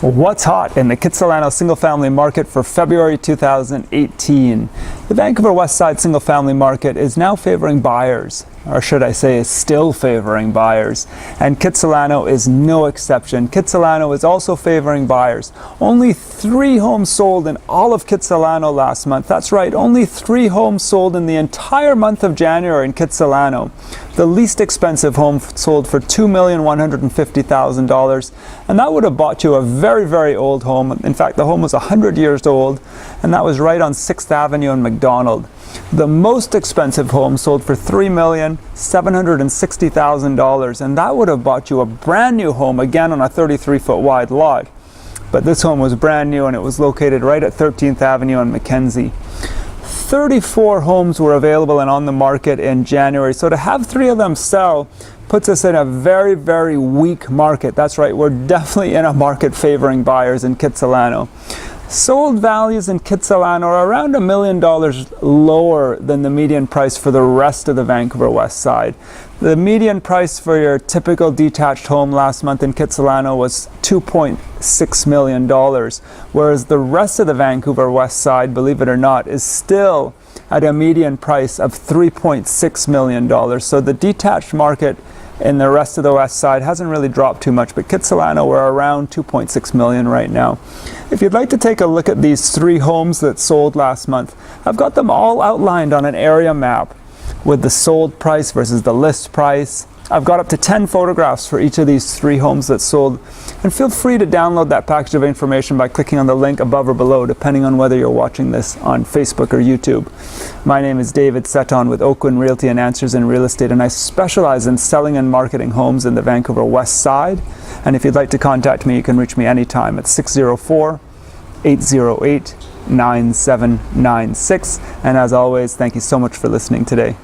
What's hot in the Kitsilano single family market for February 2018? The Vancouver Westside single family market is now favoring buyers, or should I say is still favoring buyers, and Kitsilano is no exception. Kitsilano is also favoring buyers. Only 3 homes sold in all of Kitsilano last month. That's right, only 3 homes sold in the entire month of January in Kitsilano. The least expensive home sold for $2,150,000, and that would have bought you a very old home. In fact, the home was 100 years old, and that was right on 6th Avenue and MacDonald. The most expensive home sold for $3,760,000, and that would have bought you a brand new home, again on a 33-foot wide lot. But this home was brand new, and it was located right at 13th Avenue and MacKenzie. 34 homes were available and on the market in January, so to have 3 of them sell puts us in a very weak market. That's right, we're definitely in a market favoring buyers in Kitsilano. Sold values in Kitsilano are around $1 million lower than the median price for the rest of the Vancouver West Side. The median price for your typical detached home last month in Kitsilano was $2.6 million, whereas the rest of the Vancouver West Side, believe it or not, is still at a median price of $3.6 million. So the detached market in the rest of the West Side hasn't really dropped too much, but Kitsilano, we're around $2.6 million right now. If you'd like to take a look at these 3 homes that sold last month, I've got them all outlined on an area map with the sold price versus the list price. I've got up to 10 photographs for each of these 3 homes that sold, and feel free to download that package of information by clicking on the link above or below, depending on whether you're watching this on Facebook or YouTube. My name is David Setton with Oakland Realty and Answers in Real Estate, and I specialize in selling and marketing homes in the Vancouver West Side. And if you'd like to contact me, you can reach me anytime at 604-808-9796. And as always, thank you so much for listening today.